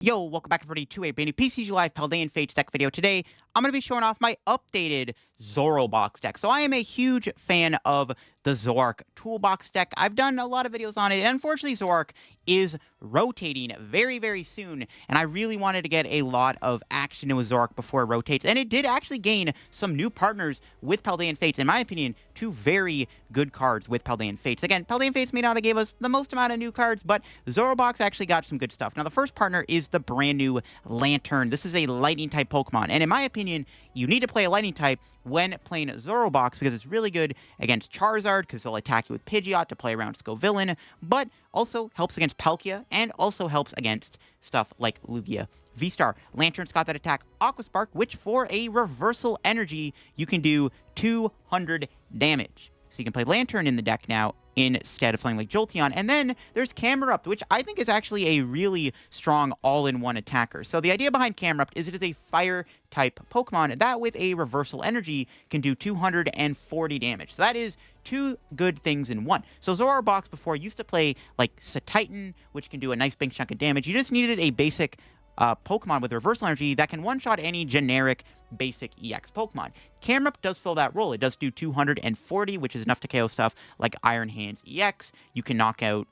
Yo, welcome back everybody to a brand new PCG Live Paldean Fates deck video. Today, I'm going to be showing off my updated Zoro Box deck. So I am a huge fan of the Zoroark Toolbox deck. I've done a lot of videos on it, and unfortunately Zoroark is rotating very, very soon, and I really wanted to get a lot of action with Zoroark before it rotates, and it did actually gain some new partners with Paldean Fates. In my opinion, two very good cards with Paldean Fates. Again, Paldean Fates may not have gave us the most amount of new cards, but Zoro Box actually got some good stuff. Now, the first partner is the brand new Lanturn. This is a lightning type Pokemon, and in my opinion, you need to play a lightning type when playing Zoro Box because it's really good against Charizard because they'll attack you with Pidgeot to play around Scovillain, but also helps against Palkia and also helps against stuff like Lugia. V-Star. Lanturn's got that attack Aqua Spark, which for a reversal energy, you can do 200 damage. So you can play Lanturn in the deck now instead of playing like Jolteon. And then there's Camerupt, which I think is actually a really strong all-in-one attacker. So the idea behind Camerupt is it is a fire-type Pokemon that with a reversal energy can do 240 damage. So that is two good things in one. So Zoroark Box before used to play like Titan, which can do a nice big chunk of damage. You just needed a basic Pokemon with reversal energy that can one-shot any generic basic EX Pokemon. Camerupt does fill that role. It does do 240, which is enough to KO stuff like Iron Hands EX. You can knock out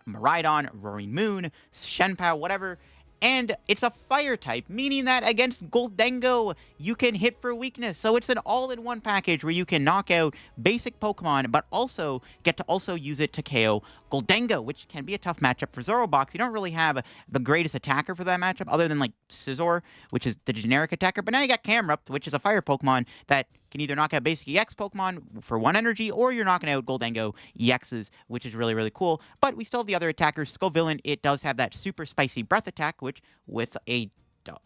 Miraidon, Roaring Moon, Shenpao, whatever. And it's a fire type, meaning that against Gholdengo, you can hit for weakness. So it's an all-in-one package where you can knock out basic Pokemon, but also get to also use it to KO Gholdengo, which can be a tough matchup for Zoro Box. You don't really have the greatest attacker for that matchup, other than like Scizor, which is the generic attacker. But now you got Camerupt, which is a fire Pokemon that can either knock out basic EX Pokemon for 1 energy, or you're knocking out Gholdengo EXs, which is really, really cool. But we still have the other attackers. Scovillain, it does have that super spicy breath attack, which with a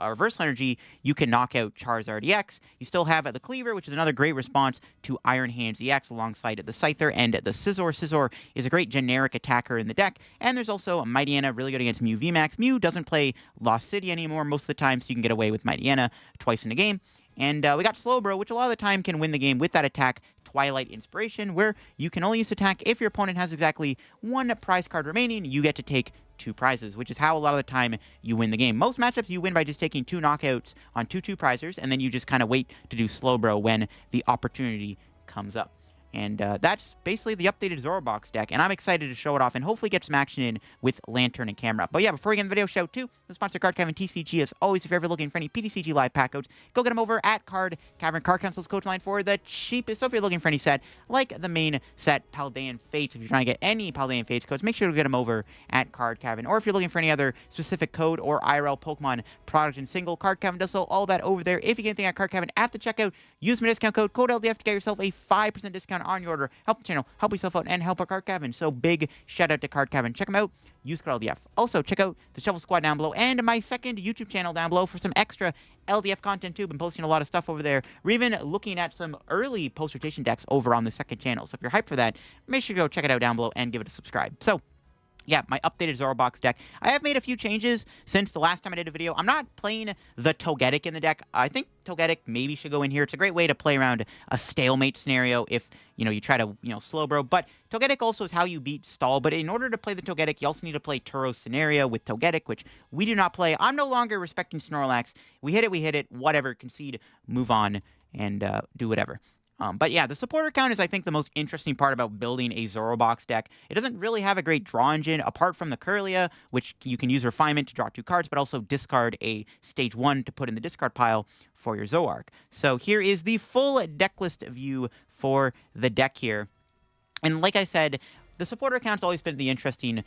reversal energy, you can knock out Charizard EX. You still have the Kleavor, which is another great response to Iron Hands EX alongside the Scyther and the Scizor. Scizor is a great generic attacker in the deck. And there's also a Mightyena, really good against Mew VMAX. Mew doesn't play Lost City anymore most of the time, so you can get away with Mightyena twice in a game. And we got Slowbro, which a lot of the time can win the game with that attack, Twilight Inspiration, where you can only use attack if your opponent has exactly 1 prize card remaining. You get to take 2 prizes, which is how a lot of the time you win the game. Most matchups you win by just taking 2 knockouts on 2 prizers, and then you just kind of wait to do Slowbro when the opportunity comes up. And that's basically the updated Zoro Box deck, and I'm excited to show it off and hopefully get some action in with Lanturn and Camerupt. But yeah, before we get in the video, shout out to the sponsor, Card Cavern TCG. As always, if you're ever looking for any PTCG Live pack codes, go get them over at Card Cavern. Card Council's coach line for the cheapest. So if you're looking for any set, like the main set, Paldean Fates, if you're trying to get any Paldean Fates codes, make sure to get them over at Card Cavern. Or if you're looking for any other specific code or IRL Pokemon product and single, Card Cavern does all that over there. If you get anything at Card Cavern at the checkout, use my discount code LDF to get yourself a 5% discount on your order. Help the channel, help yourself out, and help our Card Cavern. So big shout out to Card Cavern. Check them out. Use code LDF. Also, check out the Shovel Squad down below and my second YouTube channel down below for some extra LDF content too. Been posting a lot of stuff over there. We're even looking at some early post-rotation decks over on the second channel. So if you're hyped for that, make sure to go check it out down below and give it a subscribe. So yeah, my updated Zoro Box deck. I have made a few changes since the last time I did a video. I'm not playing the Togetic in the deck. I think Togetic maybe should go in here. It's a great way to play around a stalemate scenario if, you try to, Slowbro. But Togetic also is how you beat Stall. But in order to play the Togetic, you also need to play Turo Scenario with Togetic, which we do not play. I'm no longer respecting Snorlax. We hit it, whatever. Concede, move on, and do whatever. But yeah, the supporter count is, I think, the most interesting part about building a Zoro Box deck. It doesn't really have a great draw engine, apart from the Kirlia, which you can use Refinement to draw 2 cards, but also discard a Stage 1 to put in the discard pile for your Zoroark. So here is the full deck list view for the deck here. And like I said, the supporter count's always been the interesting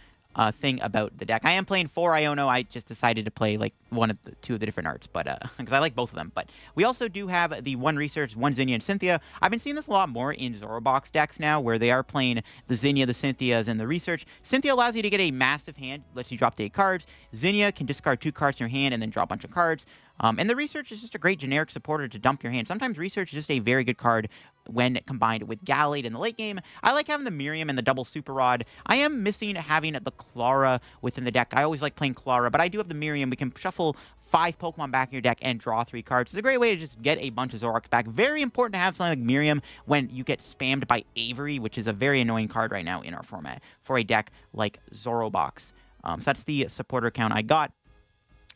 thing about the deck. I am playing 4 Iono. I just decided to play like 2 of the different arts, but because I like both of them. But we also do have the 1 Research, 1 Zinnia, and Cynthia. I've been seeing this a lot more in Zoro Box decks now, where they are playing the Zinnia, the Cynthias, and the Research. Cynthia allows you to get a massive hand, lets you drop 8 cards. Zinnia can discard 2 cards in your hand and then draw a bunch of cards. And the Research is just a great generic supporter to dump your hand. Sometimes Research is just a very good card when combined with Gallade in the late game. I like having the Miriam and the double Super Rod. I am missing having the Clara within the deck. I always like playing Clara, but I do have the Miriam. We can shuffle 5 Pokemon back in your deck and draw 3 cards. It's a great way to just get a bunch of Zoroarks back. Very important to have something like Miriam when you get spammed by Avery, which is a very annoying card right now in our format for a deck like Zoro Box. So that's the supporter count I got.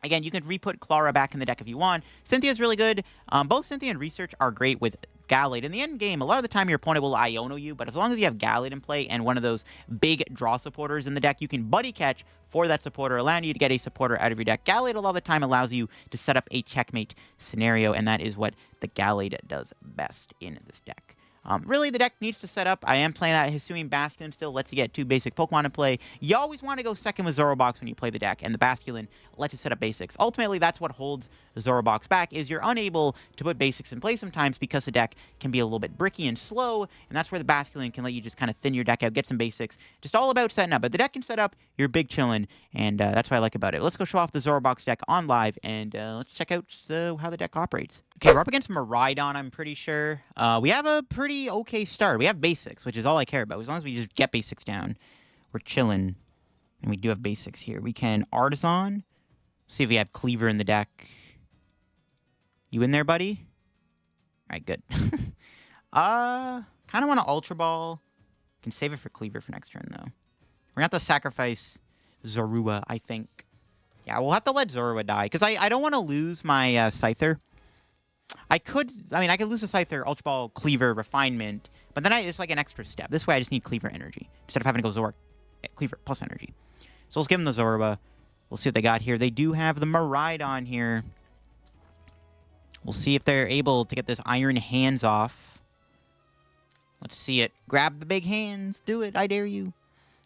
Again, you can re-put Clara back in the deck if you want. Cynthia's really good. Both Cynthia and Research are great with Gallade. In the end game, a lot of the time your opponent will Iono you, but as long as you have Gallade in play and one of those big draw supporters in the deck, you can buddy catch for that supporter, allowing you to get a supporter out of your deck. Gallade a lot of the time allows you to set up a checkmate scenario, and that is what the Gallade does best in this deck. Really, the deck needs to set up. I am playing that Hisuian Basculin still, lets you get 2 basic Pokemon in play. You always want to go second with Zoroark Box when you play the deck, and the Basculin lets you set up basics. Ultimately, that's what holds the Zoroark Box back, is you're unable to put basics in play sometimes because the deck can be a little bit bricky and slow, and that's where the Basculin can let you just kind of thin your deck out, get some basics. Just all about setting up. But the deck can set up, you're big chillin', and that's what I like about it. Let's go show off the Zoroark Box deck on live, and let's check out how the deck operates. Okay, we're up against Miraidon, I'm pretty sure. We have a pretty okay start. We have basics, which is all I care about. As long as we just get basics down, we're chilling. And we do have basics here. We can Artazon. See if we have Kleavor in the deck. You in there, buddy? All right, good. Kind of want to Ultra Ball. Can save it for Kleavor for next turn, though. We're going to have to sacrifice Zorua, I think. Yeah, we'll have to let Zorua die, because I don't want to lose my Scyther. I could lose a Scyther, Ultra Ball, Kleavor, Refinement, but then it's like an extra step. This way I just need Kleavor energy, instead of having to go Zoroark, Kleavor plus energy. So let's give them the Zorua. We'll see what they got here. They do have the Miraidon here. We'll see if they're able to get this Iron Hands off. Let's see it. Grab the big hands. Do it. I dare you.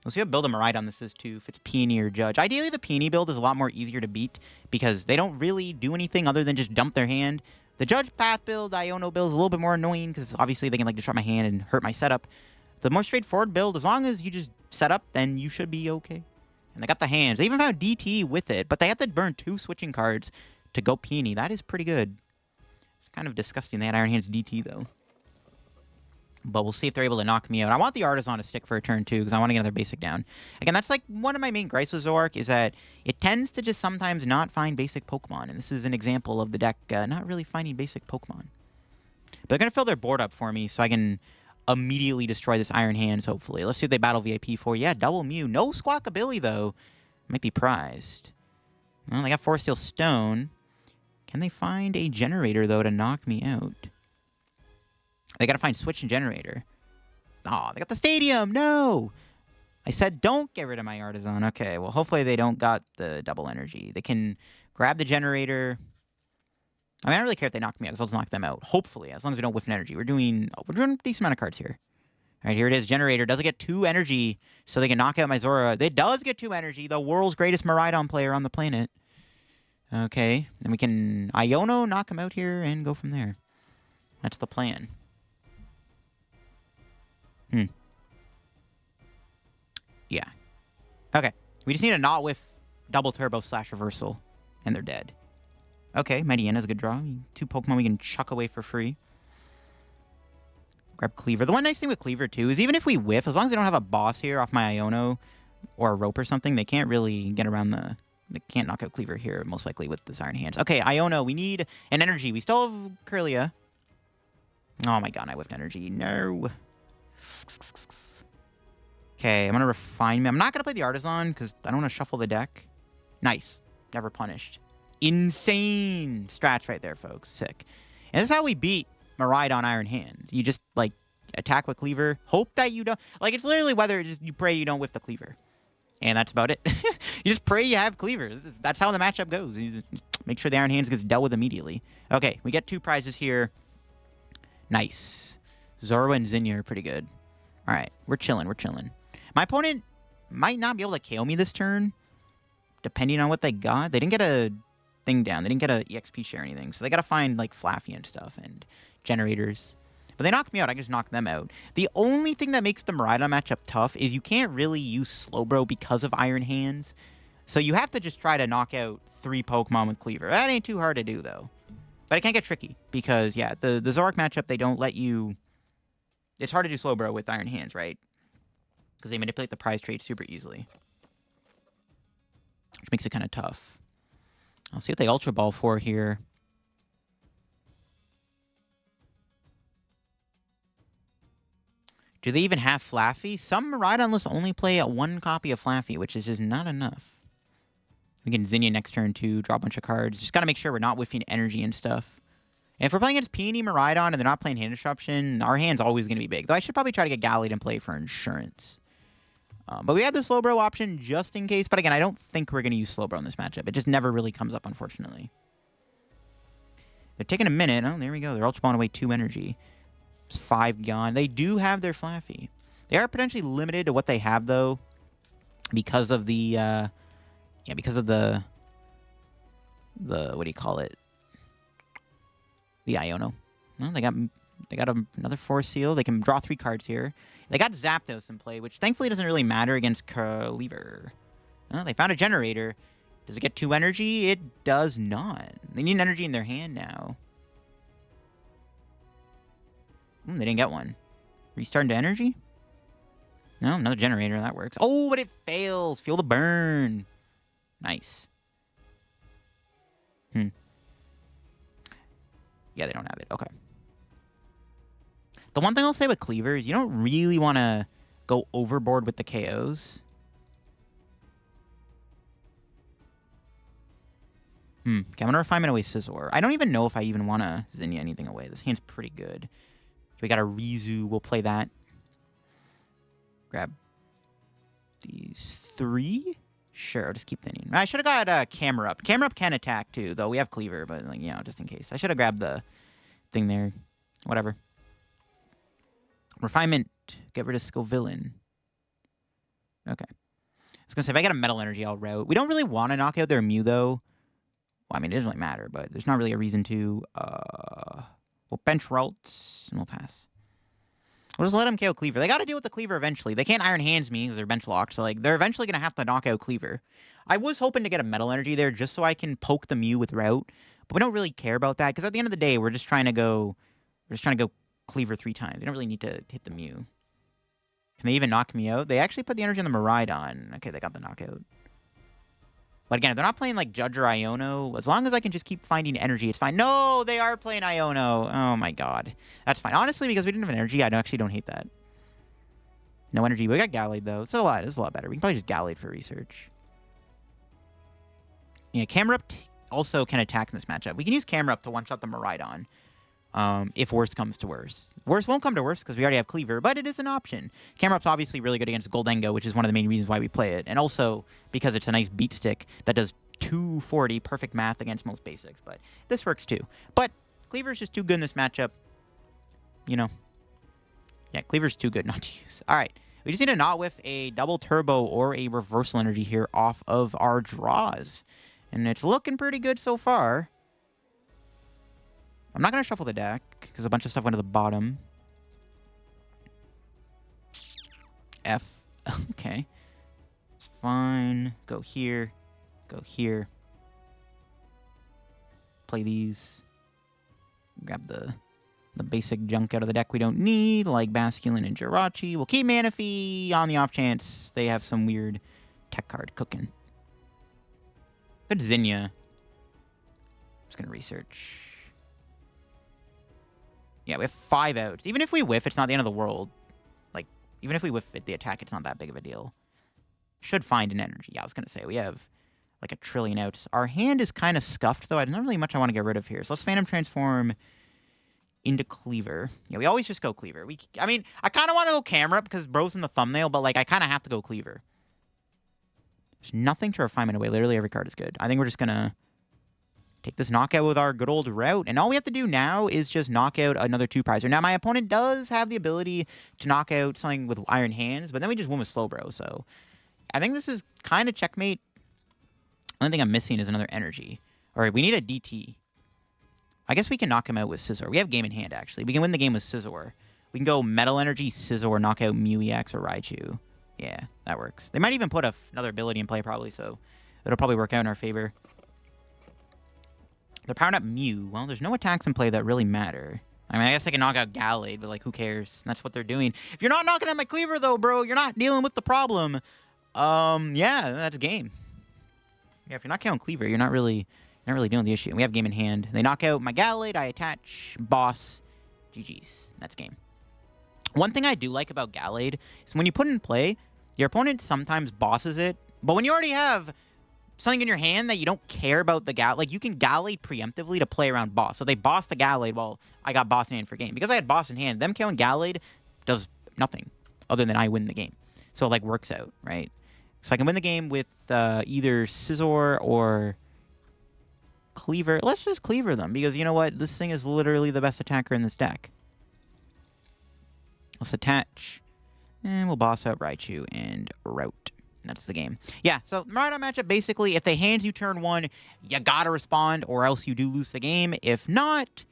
We'll see what build a Miraidon this is, too, if it's Peony or Judge. Ideally, the Peony build is a lot more easier to beat, because they don't really do anything other than just dump their hand. The Judge Path build, Iono build, is a little bit more annoying, because obviously they can, like, disrupt my hand and hurt my setup. The more straightforward build, as long as you just set up, then you should be okay. And they got the hands. They even found DT with it, but they had to burn 2 switching cards to go Peony. That is pretty good. It's kind of disgusting they had Iron Hands DT, though. But we'll see if they're able to knock me out. I want the Artazon to stick for a turn, too, because I want to get another basic down. Again, that's like one of my main gripes with Zoroark, is that it tends to just sometimes not find basic Pokemon. And this is an example of the deck not really finding basic Pokemon. But they're going to fill their board up for me, so I can immediately destroy this Iron Hands, hopefully. Let's see if they battle VIP for. Yeah, double Mew. No Squawkabilly, though. Might be prized. Well, they got Forest Steel Stone. Can they find a generator, though, to knock me out? They got to find Switch and Generator. Oh, they got the Stadium. No. I said don't get rid of my Artazon. Okay, well, hopefully they don't got the double energy. They can grab the Generator. I mean, I don't really care if they knock me out, because I'll just knock them out. Hopefully, as long as we don't whiff an energy. We're doing a decent amount of cards here. All right, here it is. Generator. Does it get 2 energy so they can knock out my Zora? It does get 2 energy. The world's greatest Miraidon player on the planet. Okay, then we can Iono, knock him out here, and go from there. That's the plan. Yeah. Okay. We just need to not whiff double turbo / reversal, and they're dead. Okay, Mightyena is a good draw. 2 Pokemon we can chuck away for free. Grab Kleavor. The one nice thing with Kleavor, too, is even if we whiff, as long as they don't have a boss here off my Iono or a rope or something, they can't really get around the... They can't knock out Kleavor here, most likely, with this Iron Hands. Okay, Iono, we need an energy. We still have Kirlia. Oh my god, I whiffed energy. No. Okay, I'm going to refine me. I'm not going to play the Artazon because I don't want to shuffle the deck. Nice. Never punished. Insane strats right there, folks. Sick. And this is how we beat Miraidon Iron Hands. You just, like, attack with Kleavor. Hope that you don't... Like, it's literally whether just you pray you don't whiff the Kleavor. And that's about it. You just pray you have Kleavor. That's how the matchup goes. You just make sure the Iron Hands gets dealt with immediately. Okay, we get 2 prizes here. Nice. Zoro and Zinnia are pretty good. All right, we're chilling. We're chilling. My opponent might not be able to KO me this turn, depending on what they got. They didn't get a thing down. They didn't get an EXP share or anything. So they got to find, like, Flaffy and stuff and generators. But they knocked me out. I can just knock them out. The only thing that makes the Miraidon matchup tough is you can't really use Slowbro because of Iron Hands. So you have to just try to knock out 3 Pokemon with Kleavor. That ain't too hard to do, though. But it can get tricky because, yeah, the Zoroark matchup, they don't let you... It's hard to do Slowbro with Iron Hands, right? Because they manipulate the prize trade super easily. Which makes it kind of tough. I'll see what they Ultra Ball for here. Do they even have Flaffy? Some Miraidon lists only play 1 copy of Flaffy, which is just not enough. We can Zinnia next turn too, draw a bunch of cards. Just got to make sure we're not whiffing energy and stuff. And if we're playing against Peony, Miraidon, and they're not playing hand disruption, our hand's always going to be big. Though I should probably try to get Gallade in play for insurance. But we have the Slowbro option just in case. But again, I don't think we're going to use Slowbro in this matchup. It just never really comes up, unfortunately. They're taking a minute. Oh, there we go. They're Ultra Balling away 2 energy. It's 5 gone. They do have their Flaffy. They are potentially limited to what they have, though, because of the, because of the, what do you call it? The Iono. Well, they got another Force Seal. They can draw 3 cards here. They got Zapdos in play, which thankfully doesn't really matter against Kleavor. Well, they found a generator. Does it get 2 energy? It does not. They need an energy in their hand now. They didn't get one. Restart into energy? No, another generator. That works. Oh, but it fails. Feel the burn. Nice. Yeah, they don't have it. Okay. The one thing I'll say with Kleavor is you don't really want to go overboard with the KOs. Okay, I'm going to Refinement away Scizor. I don't even know if I even want to Zinnia anything away. This hand's pretty good. We got a Arezu. We'll play that. Grab these 3. Sure, I'll just keep thinning. I should have got Camerupt. Camerupt can attack too, though we have Kleavor, but like, you know, just in case. I should have grabbed the thing there. Whatever. Refinement. Get rid of Scovillain. Okay. I was gonna say if I get a Metal Energy, I'll route. We don't really want to knock out their Mew though. Well, I mean, it doesn't really matter, but there's not really a reason to. We'll bench Ralts and we'll pass. We'll just let them KO Kleavor. They got to deal with the Kleavor eventually. They can't Iron Hands me because they're bench locked. So, like, they're eventually going to have to knock out Kleavor. I was hoping to get a Metal Energy there just so I can poke the Mew with Route. But we don't really care about that because at the end of the day, we're just trying to go Kleavor 3 times. We don't really need to hit the Mew. Can they even knock me out? They actually put the energy on the Miraidon. Okay, they got the knockout. But again, if they're not playing like Judge or Iono, as long as I can just keep finding energy, it's fine. No, they are playing Iono. Oh my god. That's fine. Honestly, because we didn't have energy, I actually don't hate that. No energy. We got Gallade, though. It's a lot better. We can probably just Gallade for research. Yeah, Camerupt also can attack in this matchup. We can use Camerupt to one-shot the Miraidon. If worse comes to worse. Worse won't come to worse because we already have Kleavor, but it is an option. Camerupt's obviously really good against Goldengo, which is one of the main reasons why we play it. And also because it's a nice beat stick that does 240, perfect math against most basics. But this works too. But Kleavor's just too good in this matchup. You know. Yeah, Kleavor's too good not to use. All right. We just need to not whiff a double turbo or a reversal energy here off of our draws. And it's looking pretty good so far. I'm not going to shuffle the deck, because a bunch of stuff went to the bottom. F. Okay. It's fine. Go here. Go here. Play these. Grab the basic junk out of the deck we don't need, like Basculin and Jirachi. We'll keep Manaphy on the off chance they have some weird tech card cooking. Good Zinnia. Just going to research. Yeah, we have 5 outs. Even if we whiff, it's not the end of the world. Like, even if we whiff at the attack, it's not that big of a deal. Should find an energy. Yeah, I was going to say, we have like 1 trillion outs. Our hand is kind of scuffed, though. There's not really much I want to get rid of here. So let's Phantom Transform into Kleavor. Yeah, we always just go Kleavor. I mean, I kind of want to go Camerupt because bro's in the thumbnail, but like, I kind of have to go Kleavor. There's nothing to Refinement away. Literally every card is good. I think we're just going to take this knockout with our good old Route. And all we have to do now is just knock out another 2-prizer. Now, my opponent does have the ability to knock out something with Iron Hands, but then we just win with Slowbro. So I think this is kind of checkmate. The only thing I'm missing is another energy. All right, we need a DT. I guess we can knock him out with Scizor. We have game in hand, actually. We can win the game with Scizor. We can go Metal Energy, Scizor, knock out Mew EX or Raichu. Yeah, that works. They might even put another ability in play, probably, so it'll probably work out in our favor. They're powering up Mew. Well, there's no attacks in play that really matter. I mean, I guess I can knock out Gallade, but, like, who cares? That's what they're doing. If you're not knocking out my Kleavor, though, bro, you're not dealing with the problem. Yeah, that's game. Yeah, if you're not counting Kleavor, you're not really dealing with the issue. And we have game in hand. They knock out my Gallade, I attach, boss, GG's. That's game. One thing I do like about Gallade is when you put it in play, your opponent sometimes bosses it, but when you already have something in your hand that you don't care about the Gallade. Like, you can Gallade preemptively to play around boss. So they boss the Gallade while I got boss in hand for game. Because I had boss in hand, them killing Gallade does nothing other than I win the game. So it, like, works out, right? So I can win the game with either Scizor or Kleavor. Let's just Kleavor them, because you know what? This thing is literally the best attacker in this deck. Let's attach. And we'll boss out Raichu and Route. That's the game. Yeah, so Maraudon matchup, basically, if they hand you turn 1, you gotta respond, or else you do lose the game. If not,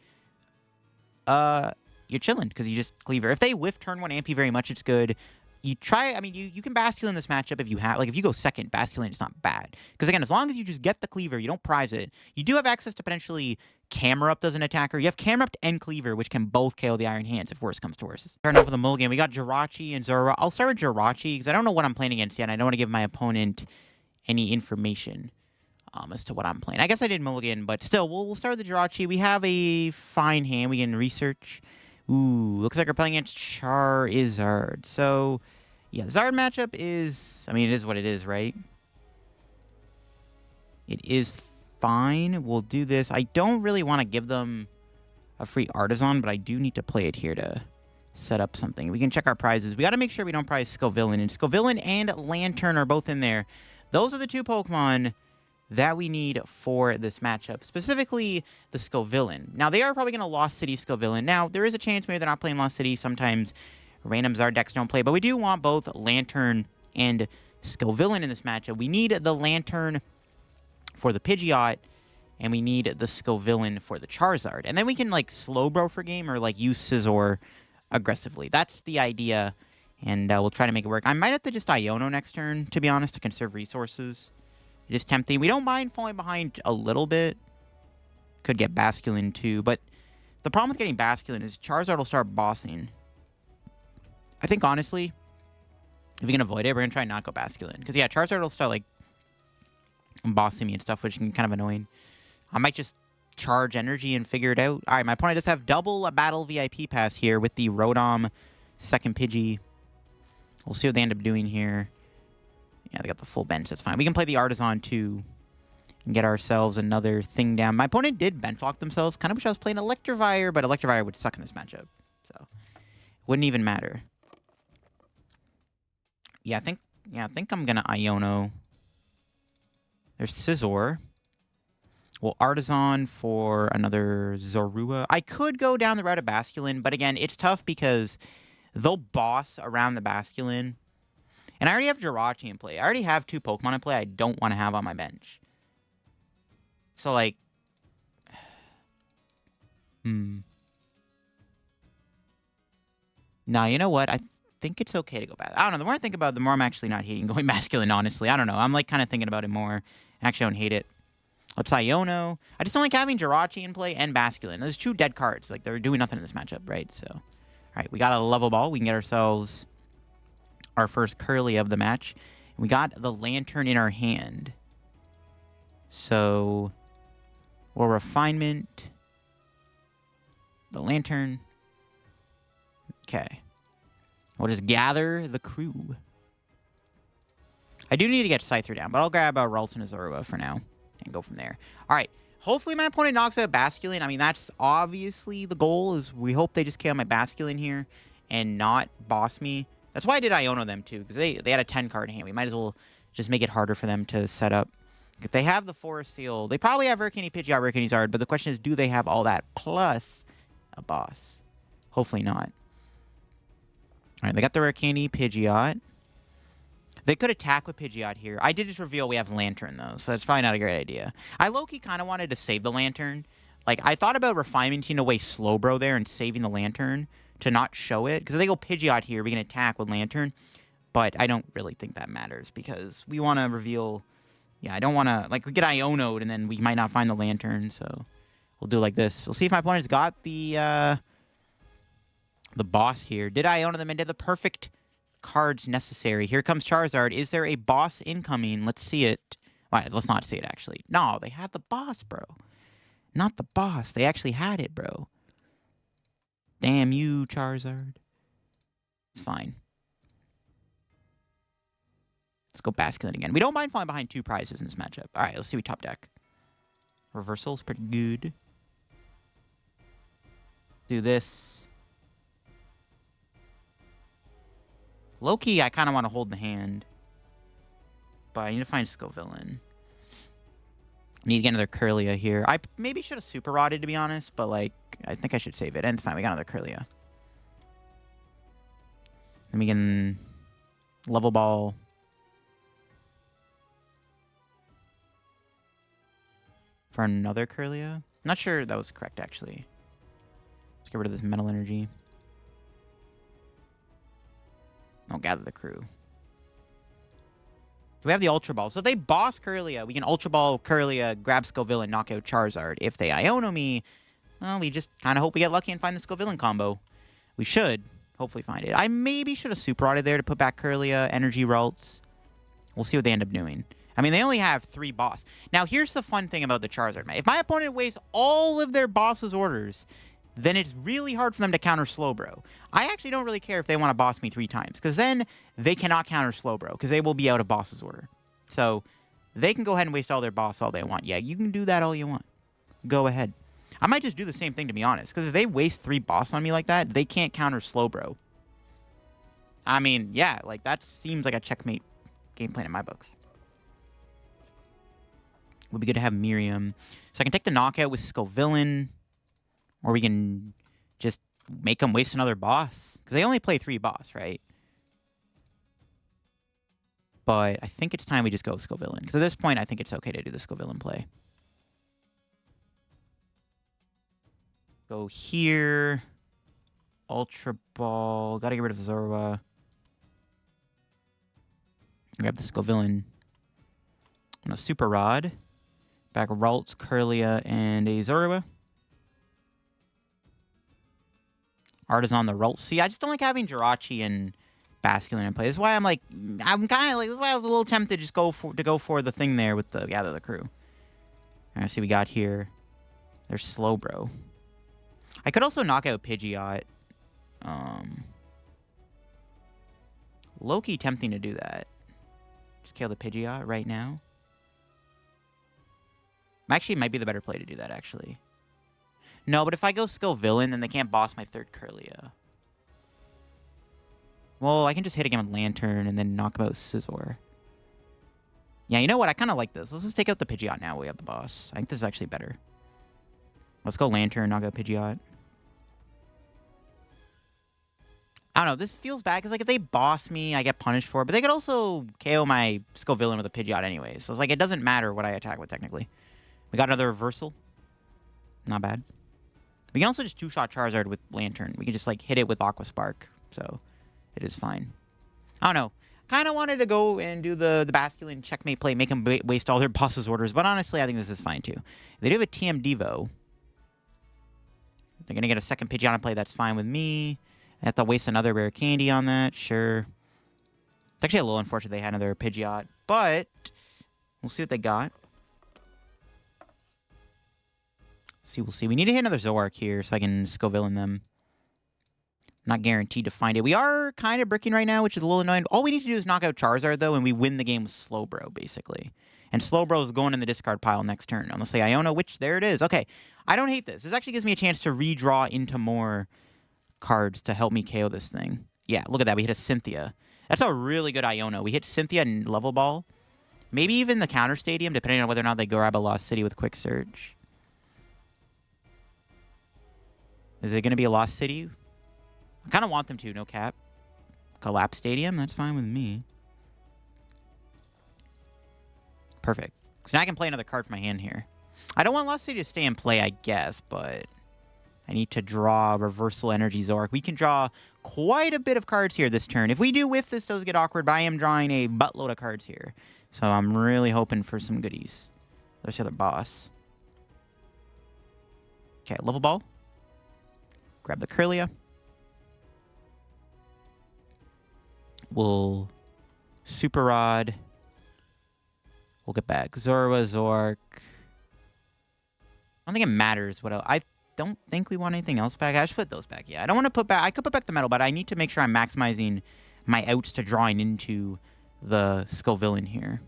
you're chilling, because you just Kleavor. If they whiff turn 1 Ampy very much, it's good. You try, I mean, you can Basculin this matchup if you have, like, if you go second, Basculin is not bad. Because, again, as long as you just get the Kleavor, you don't prize it, you do have access to potentially Camerupt as an attacker. You have Camerupt and Kleavor, which can both KO the Iron Hands if worse comes to worse. Starting off with the mulligan, we got Jirachi and Zoro. I'll start with Jirachi, because I don't know what I'm playing against yet, and I don't want to give my opponent any information as to what I'm playing. I guess I did mulligan, but still, we'll start with the Jirachi. We have a fine hand. We can research. Ooh, looks like we're playing against Charizard. So, yeah, Zard matchup is, I mean, it is what it is, right? It is fine. We'll do this. I don't really want to give them a free Artazon, but I do need to play it here to set up something. We can check our prizes. We got to make sure we don't prize Scovillain. And Scovillain and Lanturn are both in there. Those are the two Pokemon that we need for this matchup, specifically the Scovillain. Now, they are probably going to Lost City Scovillain. Now, there is a chance maybe they're not playing Lost City. Sometimes random Zard decks don't play, but we do want both Lanturn and Scovillain in this matchup. We need the Lanturn for the Pidgeot, and we need the Scovillain for the Charizard. And then we can, like, Slowbro for game or, like, use Scizor aggressively. That's the idea, and we'll try to make it work. I might have to just Iono next turn, to be honest, to conserve resources. It is tempting. We don't mind falling behind a little bit. Could get Basculin, too. But the problem with getting Basculin is Charizard will start bossing. I think, honestly, if we can avoid it, we're going to try and not go Basculin. Because, yeah, Charizard will start, like, bossing me and stuff, which can be kind of annoying. I might just charge energy and figure it out. All right, my opponent does have double a battle VIP pass here with the Rotom second Pidgey. We'll see what they end up doing here. Yeah, they got the full bench. That's fine. We can play the Artazon, too, and get ourselves another thing down. My opponent did bench lock themselves. Kind of wish I was playing Electivire, but Electivire would suck in this matchup. So, wouldn't even matter. Yeah, I think I'm going to Iono. There's Scizor. Well, Artazon for another Zorua. I could go down the route of Basculin, but again, it's tough because they'll boss around the Basculin. And I already have Jirachi in play. I already have two Pokemon in play I don't want to have on my bench. So, like... Nah, you know what? I think it's okay to go back. I don't know. The more I think about it, the more I'm actually not hating going Basculin, honestly. I don't know. I'm, like, kind of thinking about it more. Actually, I don't hate it. Let's Iono. I just don't like having Jirachi in play and Basculin. There's two dead cards. Like, they're doing nothing in this matchup, right? So, all right, we got a level ball. We can get ourselves our first Kirlia of the match. We got the Lanturn in our hand. So, we'll Refinement. The Lanturn. Okay. We'll just gather the crew. I do need to get Scyther down, but I'll grab Ralts and a Zorua for now and go from there. All right. Hopefully my opponent knocks out Basculin. I mean, that's obviously the goal, is we hope they just KO my Basculin here and not boss me. That's why I did Iono them, too, because they had a 10-card hand. We might as well just make it harder for them to set up. If they have the Forest Seal, they probably have Rikini Pidgeot, Rikini Zard, but the question is, do they have all that plus a boss? Hopefully not. All right, they got the Rikini Pidgeot. They could attack with Pidgeot here. I did just reveal we have Lanturn, though, so that's probably not a great idea. I low-key kind of wanted to save the Lanturn. Like, I thought about refinementing away Slowbro there and saving the Lanturn to not show it. Because if they go Pidgeot here, we can attack with Lanturn. But I don't really think that matters, because we want to reveal... Yeah, I don't want to... Like, we get Iono'd, and then we might not find the Lanturn, so... We'll do like this. We'll see if my opponent's got the boss here. Did Iono them and did the perfect cards necessary. Here comes Charizard. Is there a boss incoming? Let's see it. All right, let's not see it, actually. No, they have the boss, bro. Not the boss. They actually had it, bro. Damn you, Charizard. It's fine. Let's go Basculin again. We don't mind falling behind 2 prizes in this matchup. All right, let's see we top deck. Reversal's pretty good. Do this. Low-key, I kind of want to hold the hand. But I need to find Scovillain. Need to get another Kirlia here. I maybe should have super rotted, to be honest. But, like, I think I should save it. And it's fine. We got another Kirlia. Then we can level ball. For another Kirlia? Not sure that was correct, actually. Let's get rid of this metal energy. I'll gather the crew. Do we have the Ultra Ball? So if they boss Kirlia, we can Ultra Ball Kirlia, grab Scovillain, knock out Charizard. If they Iono me, well, we just kind of hope we get lucky and find the Scovillain combo. We should hopefully find it. I maybe should have super rotted there to put back Kirlia, Energy Ralts. We'll see what they end up doing. I mean, they only have 3 boss. Now, here's the fun thing about the Charizard. If my opponent wastes all of their boss's orders, then it's really hard for them to counter Slowbro. I actually don't really care if they want to boss me 3 times, because then they cannot counter Slowbro, because they will be out of boss's order. So, they can go ahead and waste all their boss all they want. Yeah, you can do that all you want. Go ahead. I might just do the same thing, to be honest, because if they waste 3 boss on me like that, they can't counter Slowbro. I mean, yeah, like, that seems like a checkmate game plan in my books. Would be good to have Miriam. So I can take the knockout with Scovillain. Or we can just make them waste another boss. Because they only play 3 boss, right? But I think it's time we just go with Scovillain. Because at this point, I think it's okay to do the Scovillain play. Go here. Ultra Ball. Gotta get rid of Zorua. Grab the Scovillain. And a Super Rod. Back Ralts, Kirlia, and a Zorua. Artazon the Ralts. See, I just don't like having Jirachi and Basculin in play. This is why I'm like, I'm kind of like, this is why I was a little tempted to just go for the thing there with the gather the crew. Alright, see, we got here. There's Slowbro. I could also knock out Pidgeot. Low-key tempting to do that. Just kill the Pidgeot right now. Actually, it might be the better play to do that, actually. No, but if I go Scovillain, then they can't boss my 3rd Kirlia. Well, I can just hit again with Lanturn and then knock him out with Scizor. Yeah, you know what? I kind of like this. Let's just take out the Pidgeot now. We have the boss. I think this is actually better. Let's go Lanturn, knock out Pidgeot. I don't know. This feels bad because, like, if they boss me, I get punished for it. But they could also KO my Scovillain with a Pidgeot anyway. So it's like it doesn't matter what I attack with, technically. We got another reversal. Not bad. We can also just 2-shot Charizard with Lanturn. We can just, like, hit it with Aqua Spark. So, it is fine. I don't know. Kind of wanted to go and do the Basculin checkmate play, make them waste all their boss's orders. But honestly, I think this is fine, too. If they do have a TM Devo, they're going to get a second Pidgeot in play. That's fine with me. I have to waste another rare candy on that. Sure. It's actually a little unfortunate they had another Pidgeot. But, we'll see what they got. We'll see. We need to hit another Zoroark here so I can Scovillain them. Not guaranteed to find it. We are kind of bricking right now, which is a little annoying. All we need to do is knock out Charizard, though, and we win the game with Slowbro, basically. And Slowbro is going in the discard pile next turn. Unless they Iono, which there it is. Okay, I don't hate this. This actually gives me a chance to redraw into more cards to help me KO this thing. Yeah, look at that. We hit a Cynthia. That's a really good Iono. We hit Cynthia and Level Ball. Maybe even the Counter Stadium, depending on whether or not they grab a Lost City with Quick Search. Is it going to be a Lost City? I kind of want them to, no cap. Collapse Stadium, that's fine with me. Perfect. So now I can play another card from my hand here. I don't want Lost City to stay in play, I guess, but I need to draw Reversal Energy Zoroark. We can draw quite a bit of cards here this turn. If we do whiff, this does get awkward, but I am drawing a buttload of cards here. So I'm really hoping for some goodies. There's the other boss. Okay, Level Ball. Grab the Kirlia. We'll Super Rod. We'll get back Zorua, Zoroark. I don't think it matters what else. I don't think we want anything else back. I should put those back. Yeah, I don't want to put back. I could put back the metal, but I need to make sure I'm maximizing my outs to drawing into the Scovillain here.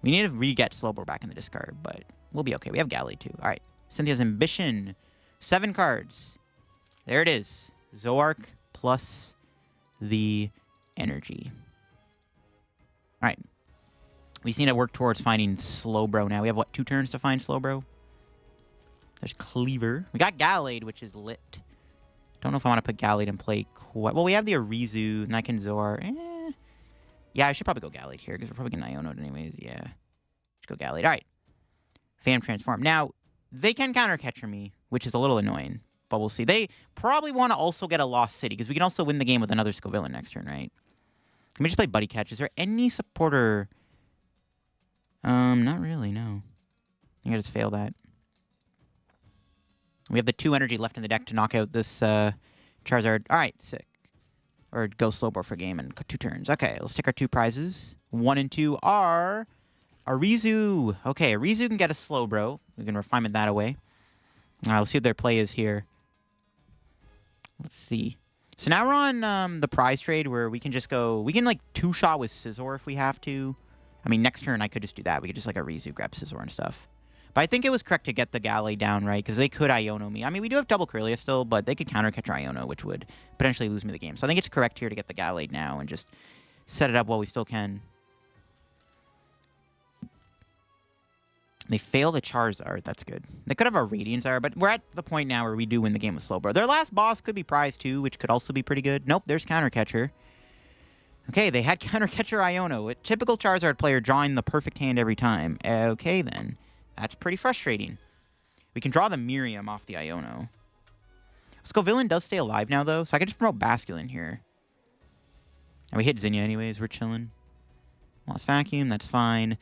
We need to re-get Slowbro back in the discard, but we'll be okay. We have Gallade too. All right. Cynthia's Ambition. 7 cards. There it is. Zoroark plus the energy. All right. We just need to work towards finding Slowbro now. We have, what, 2 turns to find Slowbro? There's Kleavor. We got Gallade, which is lit. Don't know if I want to put Gallade in play quite... Well, we have the Arezu, and I can Zor. Yeah, I should probably go Gallade here, because we're probably going to Iono anyways. Yeah. Should go Gallade. All right. Fam Transform. Now, they can counter catcher me, which is a little annoying. But we'll see. They probably want to also get a Lost City, because we can also win the game with another Scovillain next turn, right? Let me just play Buddy Catch. Is there any supporter... not really, no. I think I just failed that. We have the 2 energy left in the deck to knock out this Charizard. All right, sick. Or go Slowbro for game in 2 turns. Okay, let's take our 2 prizes. 1 and 2 are Arezu. Okay, Arezu can get a Slowbro. We can refinement that away. All right, let's see what their play is here. Let's see. So now we're on the prize trade where we can just go... We can, like, 2-shot with Scizor if we have to. I mean, next turn I could just do that. We could just, like, Arezu, grab Scizor and stuff. But I think it was correct to get the Gallade down, right? Because they could Iono me. I mean, we do have double Kirlia still, but they could counter-catch Iono, which would potentially lose me the game. So I think it's correct here to get the Gallade now and just set it up while we still can. They fail the Charizard. That's good. They could have a Radianzard, but we're at the point now where we do win the game with Slowbro. Their last boss could be prize too, which could also be pretty good. Nope, there's counter-catcher. Okay, they had counter-catcher Iono. A typical Charizard player drawing the perfect hand every time. Okay, then. That's pretty frustrating. We can draw the Miriam off the Iono. Scovillain does stay alive now, though, so I can just promote Basculin here. And we hit Zinnia anyways. We're chilling. Lost Vacuum. That's fine.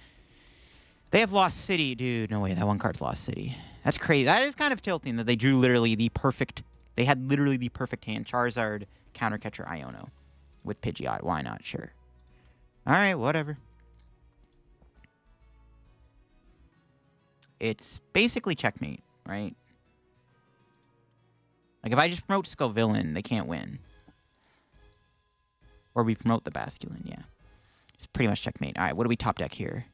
They have Lost City. Dude, no way. That one card's Lost City. That's crazy. That is kind of tilting that they drew literally the perfect... They had literally the perfect hand. Charizard, countercatcher, Iono. With Pidgeot. Why not? Sure. Alright, whatever. It's basically checkmate, right? Like, if I just promote Scovillain, they can't win. Or we promote the Basculin, yeah. It's pretty much checkmate. Alright, what do we top deck here?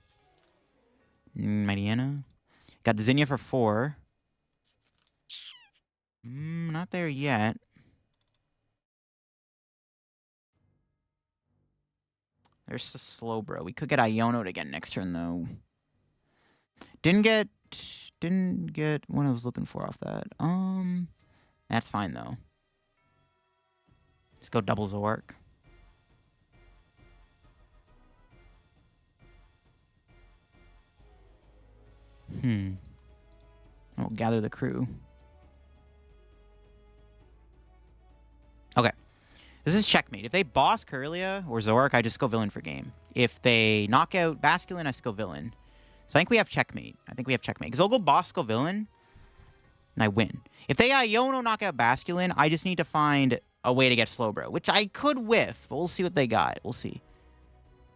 Mightyena. Got the Zinnia for 4. Not there yet. There's the Slowbro. We could get Iono'd again next turn, though. Didn't get what I was looking for off that. That's fine though. Let's go double Zoroark. I'll gather the crew. Okay. This is checkmate. If they boss Kirlia or Zoroark, I just Scovillain for game. If they knock out Basculin, I Scovillain. So I think we have checkmate. Because they'll go boss Scovillain, and I win. If they Iono knock out Basculin, I just need to find a way to get Slowbro, which I could whiff, but we'll see what they got. We'll see.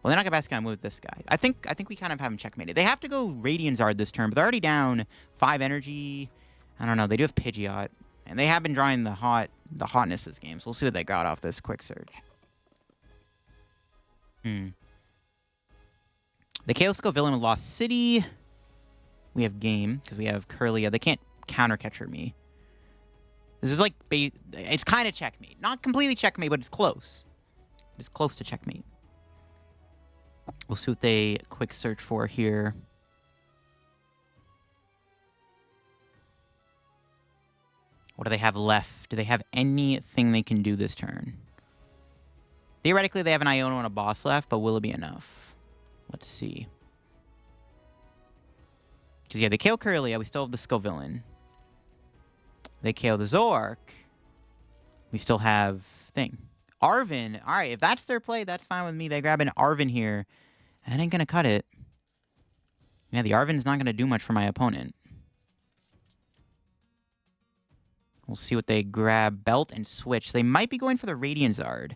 Well, they're not going to Basculin, move this guy. I think we kind of have him checkmated. They have to go Radianzard this turn, but they're already down 5 energy. I don't know. They do have Pidgeot, and they have been drawing the hotness this game, so we'll see what they got off this quick search. The Chaos Scovillain with Lost City. We have game, because we have Kirlia. They can't counter-catcher me. This is like... It's kind of checkmate. Not completely checkmate, but it's close. It's close to checkmate. We'll see what they quick search for here. What do they have left? Do they have anything they can do this turn? Theoretically, they have an Iono and a boss left, but will it be enough? Let's see. Because, yeah, they KO Kirlia. We still have the Scovillain. They KO the Zoroark. We still have thing. Arven. All right, if that's their play, that's fine with me. They grab an Arven here. That ain't going to cut it. Yeah, the Arven's not going to do much for my opponent. We'll see what they grab. Belt and Switch. They might be going for the Radianzard.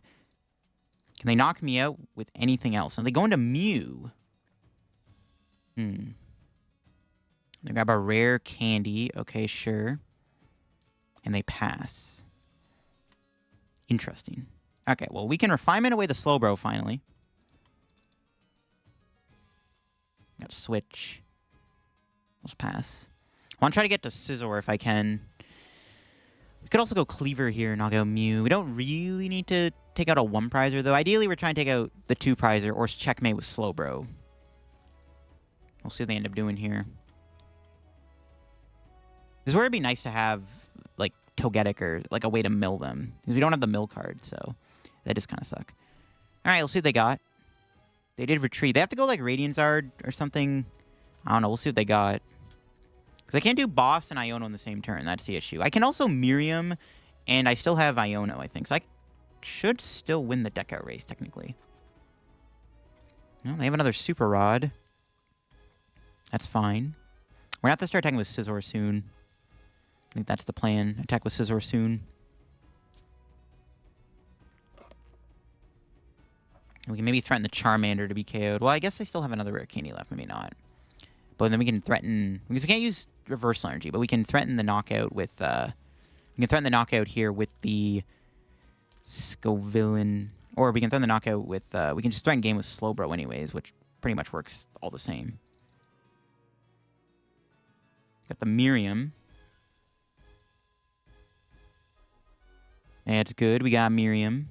Can they knock me out with anything else? And they go into Mew. They grab a rare candy. Okay, sure. And they pass. Interesting. Okay, well, we can refinement away the Slowbro finally. Got Switch. Let's pass. I want to try to get to Scizor if I can. We could also go Kleavor here, knock out Mew. We don't really need to take out a 1-prizer, though. Ideally, we're trying to take out the 2-prizer or checkmate with Slowbro. We'll see what they end up doing here. This is where it'd be nice to have, like, Togetic or, like, a way to mill them. Because we don't have the mill card, so that just kind of suck. All right, we'll see what they got. They did retreat. They have to go, like, Radiant Zard or something. I don't know. We'll see what they got. Because I can't do Boss and Iono in the same turn. That's the issue. I can also Miriam, and I still have Iono, I think. So I should still win the deck out race, technically. Well, they have another Super Rod. That's fine. We're going to have to start attacking with Scizor soon. I think that's the plan. Attack with Scizor soon. We can maybe threaten the Charmander to be KO'd. Well, I guess they still have another Rare Candy left. Maybe not. But then we can threaten... Because we can't use Reversal Energy, but we can threaten the knockout with... we can threaten the knockout here with the Scovillain... Or we can threaten the knockout with... we can just threaten game with Slowbro anyways, which pretty much works all the same. Got the Miriam. That's good. We got Miriam.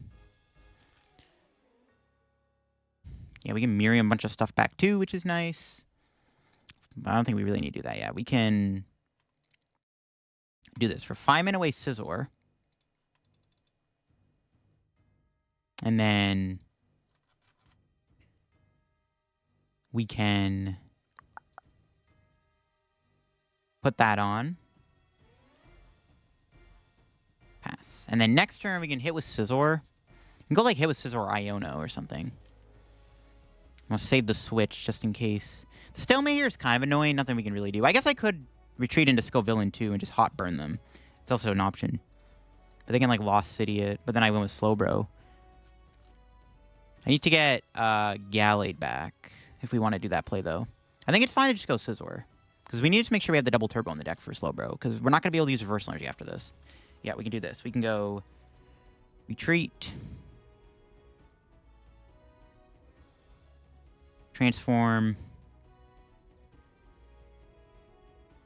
Yeah, we can Miriam a bunch of stuff back too, which is nice. But I don't think we really need to do that yet. We can do this. For 5 mana away Scizor. And then we can put that on. Pass. And then next turn we can hit with Scizor. We can go like hit with Scizor or Iono or something. I'll save the switch just in case. The stalemate here is kind of annoying. Nothing we can really do. I guess I could retreat into Scovillain too and just hot burn them. It's also an option. But they can like Lost City it. But then I went with Slowbro. I need to get Gallade back if we want to do that play though. I think it's fine to just go Scizor. Because we need to make sure we have the double turbo in the deck for Slowbro. Because we're not going to be able to use Reversal Energy after this. Yeah, we can do this. We can go retreat. Transform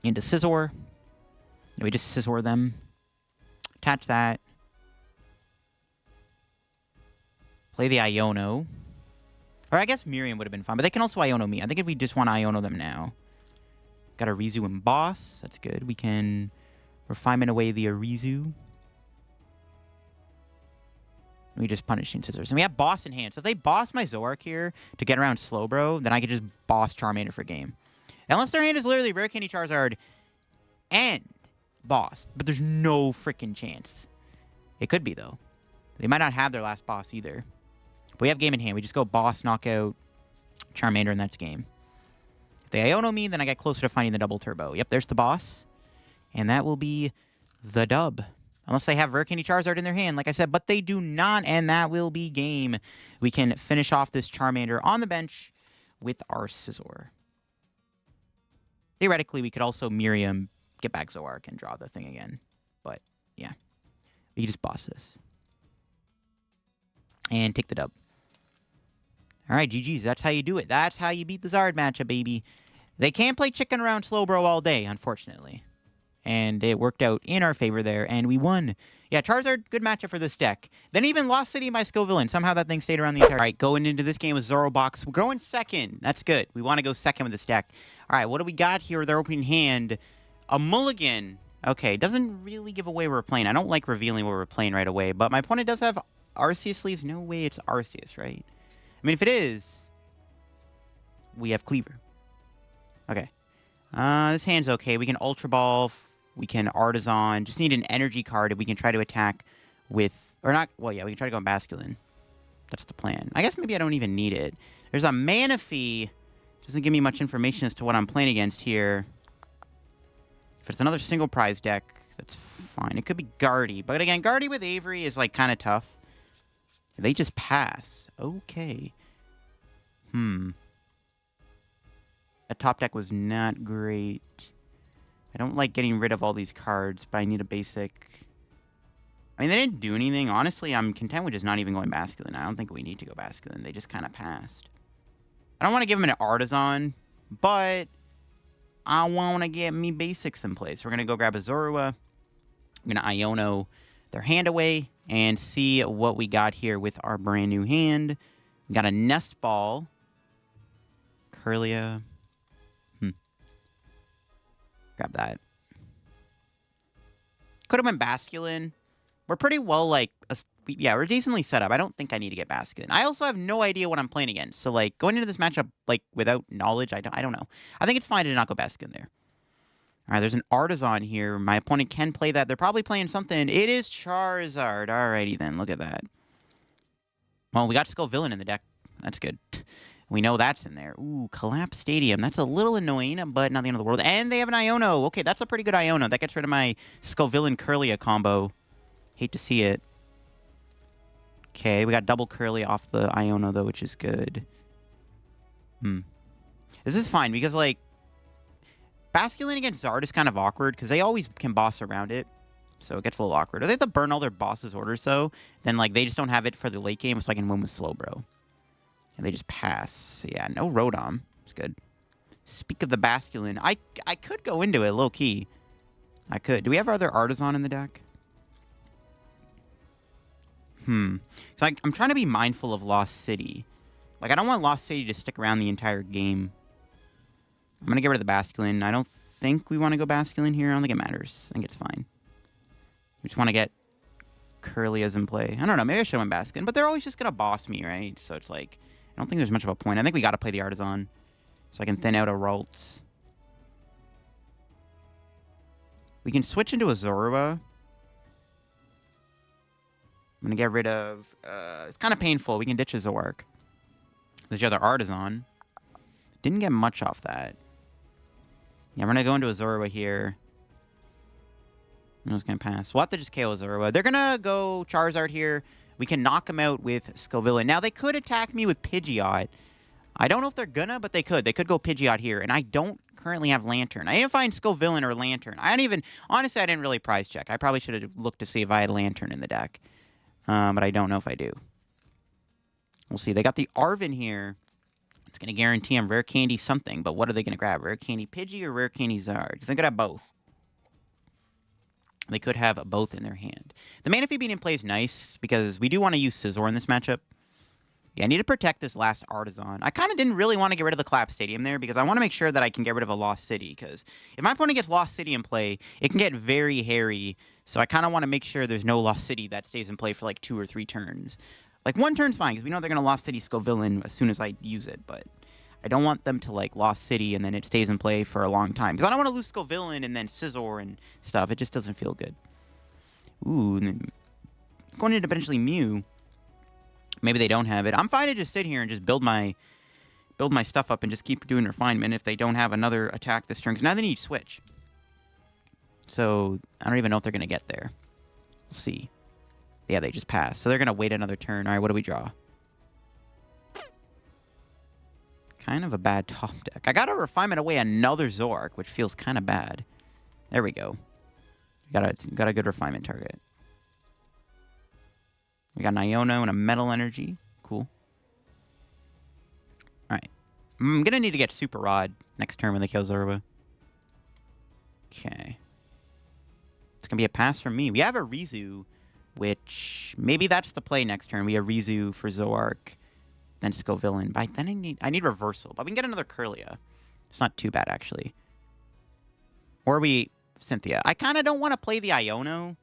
into Scizor. And we just Scizor them. Attach that. Play the Iono. Or I guess Miriam would have been fine. But they can also Iono me. I think if we just want to Iono them now. Got Arezu and Boss. That's good. We can refinement away the Arezu. We just punish Scizors. And we have Boss in hand. So if they boss my Zoroark here to get around Slowbro, then I could just boss Charmander for game. Unless their hand is literally Rare Candy Charizard and boss. But there's no freaking chance. It could be, though. They might not have their last boss either. But we have game in hand. We just go boss, knockout, Charmander, and that's game. If they Iono me, then I get closer to finding the double turbo. Yep, there's the boss. And that will be the dub. Unless they have Rare Candy Charizard in their hand, like I said. But they do not, and that will be game. We can finish off this Charmander on the bench with our Scizor. Theoretically, we could also Miriam, get back Zoroark, and draw the thing again. But, yeah. We can just boss this. And take the dub. Alright, GG's. That's how you do it. That's how you beat the Zard matchup, baby. They can't play chicken around Slowbro all day, unfortunately. And it worked out in our favor there, and we won. Yeah, Charizard, good matchup for this deck. Then even Lost City by Scovillain. Somehow that thing stayed around the entire... All right, going into this game with Zoroark Box. We're going second. That's good. We want to go second with this deck. All right, what do we got here with our opening hand? A mulligan. Okay, doesn't really give away what we're playing. I don't like revealing what we're playing right away, but my opponent does have Arceus sleeves. No way it's Arceus, right? I mean, if it is, we have Kleavor. Okay. This hand's okay. We can Ultra Ball... We can Artazon. Just need an energy card if we can try to attack with... Or not... Well, yeah, we can try to go on Basculin. That's the plan. I guess maybe I don't even need it. There's a Manaphy. Doesn't give me much information as to what I'm playing against here. If it's another single prize deck, that's fine. It could be Guardy. But again, Guardy with Avery is, like, kind of tough. They just pass. Okay. That top deck was not great. I don't like getting rid of all these cards, but I need a basic... I mean, they didn't do anything. Honestly, I'm content with just not even going Basculin. I don't think we need to go Basculin. They just kind of passed. I don't want to give him an Artazon But I want to get me basics in place. We're going to go grab a Zorua. I'm going to Iono their hand away and see what we got here with our brand new hand. We got a Nest Ball. Kirlia. Grab that. Could have been Basculin. We're pretty well, like, yeah, we're decently set up. I don't think I need to get Basculin. I also have no idea what I'm playing against. So, like, going into this matchup, like, without knowledge, I don't know. I think it's fine to not go Basculin there. All right, there's an Artazon here. My opponent can play that. They're probably playing something. It is Charizard. Alrighty then. Look at that. Well, we got Scovillain in the deck. That's good. We know that's in there. Ooh, Collapse Stadium. That's a little annoying, but not the end of the world. And they have an Iono. Okay, that's a pretty good Iono. That gets rid of my Scovillain Kirlia combo. Hate to see it. Okay, we got double Kirlia off the Iono, though, which is good. This is fine, because, like, Basculin against Zard is kind of awkward, because they always can boss around it. So it gets a little awkward. If they have to burn all their boss's orders, though, then, like, they just don't have it for the late game, so I can win with Slowbro. And they just pass. Yeah, no Rotom. It's good. Speak of the Basculin. I could go into it, low-key. I could. Do we have our other Artazon in the deck? So I'm trying to be mindful of Lost City. Like, I don't want Lost City to stick around the entire game. I'm going to get rid of the Basculin. I don't think we want to go Basculin here. I don't think it matters. I think it's fine. We just want to get Kirlias in play. I don't know. Maybe I should have went Basculin. But they're always just going to boss me, right? So it's like, I don't think there's much of a point. I think we got to play the Artazon. So I can thin out a Ralts. We can switch into a Zorua. I'm going to get rid of... it's kind of painful. We can ditch a Zoroark. There's the other Artazon. Didn't get much off that. Yeah, we're going to go into a Zorua here. I'm just going to pass. We'll have to just KO Zorua. They're going to go Charizard here. We can knock him out with Scovillain. Now, they could attack me with Pidgeot. I don't know if they're gonna, but they could. They could go Pidgeot here, and I don't currently have Lanturn. I didn't find Scovillain or Lanturn. I don't even... Honestly, I didn't really prize check. I probably should have looked to see if I had Lanturn in the deck. But I don't know if I do. We'll see. They got the Arven here. It's going to guarantee him Rare Candy something, but what are they going to grab? Rare Candy Pidgey or Rare Candy Zard? Because they could have both. They could have both in their hand. The Manaphy being in play is nice, because we do want to use Scizor in this matchup. Yeah, I need to protect this last Artazon. I kind of didn't really want to get rid of the Collapse Stadium there, because I want to make sure that I can get rid of a Lost City, because if my opponent gets Lost City in play, it can get very hairy, so I kind of want to make sure there's no Lost City that stays in play for like 2 or 3 turns. Like, 1 turn's fine, because we know they're going to Lost City Scovillain as soon as I use it, but I don't want them to, like, Lost City and then it stays in play for a long time, because I don't want to lose Scovillain and then Scizor and stuff. It just doesn't feel good. Ooh, and then going into potentially Mew. Maybe they don't have it. I'm fine to just sit here and just build my stuff up and just keep doing refinement if they don't have another attack this turn. Because now they need Switch. So I don't even know if they're going to get there. We'll see. Yeah, they just passed. So they're going to wait another turn. All right, what do we draw? Kind of a bad top deck. I got to refinement away another Zoroark, which feels kind of bad. There we go. Got a good refinement target. We got an Iono and a Metal Energy. Cool. Alright. I'm going to need to get Super Rod next turn when they kill Zorua. Okay. It's going to be a pass from me. We have a Arezu, which maybe that's the play next turn. We have Arezu for Zoroark, then Scovillain. But then I need reversal. But we can get another Kirlia. It's not too bad, actually. Or we... Cynthia. I kind of don't want to play the Iono.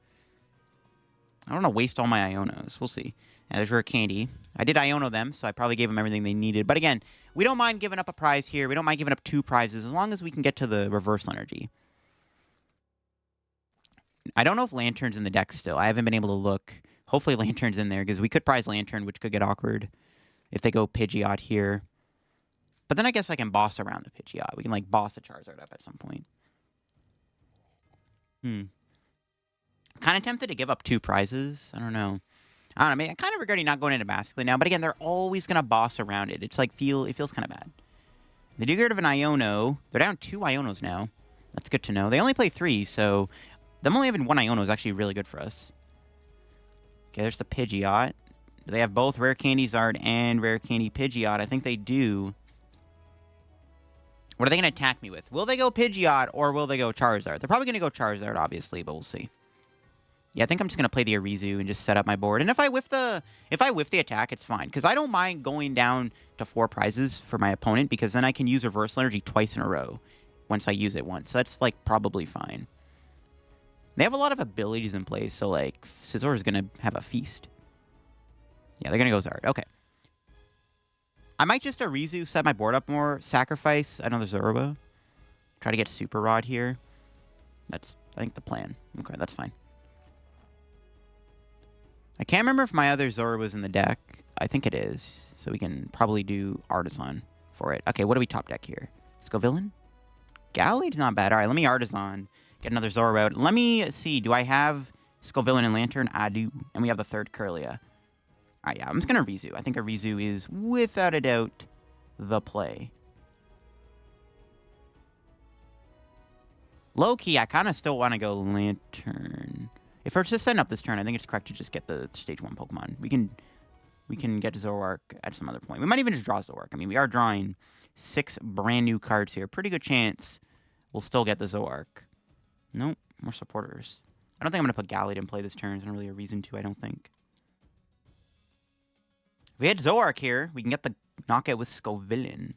I don't want to waste all my Ionos. We'll see. Yeah, there's Rare Candy. I did Iono them, so I probably gave them everything they needed. But again, we don't mind giving up a prize here. We don't mind giving up 2 prizes as long as we can get to the reversal energy. I don't know if Lanturn's in the deck still. I haven't been able to look. Hopefully Lanturn's in there, because we could prize Lanturn, which could get awkward if they go Pidgeot here. But then I guess I can boss around the Pidgeot. We can, like, boss a Charizard up at some point. Kind of tempted to give up 2 prizes. I don't know. I mean, I'm kind of regretting not going into Basculin now. But again, they're always going to boss around it. It's like, it feels kind of bad. They do get rid of an Iono. They're down 2 Ionos now. That's good to know. They only play 3, so them only having 1 Iono is actually really good for us. Okay, there's the Pidgeot. Do they have both Rare Candy Zard and Rare Candy Pidgeot? I think they do. What are they going to attack me with? Will they go Pidgeot or will they go Charizard? They're probably going to go Charizard, obviously, but we'll see. Yeah, I think I'm just going to play the Arezu and just set up my board. And if I whiff the attack, it's fine. Because I don't mind going down to 4 prizes for my opponent, because then I can use Reversal Energy twice in a row once I use it once. So that's, like, probably fine. They have a lot of abilities in place, so, like, Scizor is going to have a feast. Yeah, they're going to go Zard. Okay. I might just Arezu, set my board up more, sacrifice another Zoroark. Try to get Super Rod here. That's, I think, the plan. Okay, that's fine. I can't remember if my other Zoro was in the deck. I think it is. So we can probably do Artazon for it. Okay, what do we top deck here? Scovillain? Gallade's not bad. All right, let me Artazon. Get another Zoro out. Let me see. Do I have Scovillain and Lanturn? I do. And we have the third Kirlia. All right, yeah, I'm just going to Arezu. I think Arezu is, without a doubt, the play. Low-key, I kind of still want to go Lanturn. If we're just setting up this turn, I think it's correct to just get the Stage 1 Pokemon. We can get Zoroark at some other point. We might even just draw Zoroark. I mean, we are drawing 6 brand new cards here. Pretty good chance we'll still get the Zoroark. Nope, more supporters. I don't think I'm going to put Gallade in play this turn. There's not really a reason to, I don't think. If we had Zoroark here, we can get the knockout with Scovillain.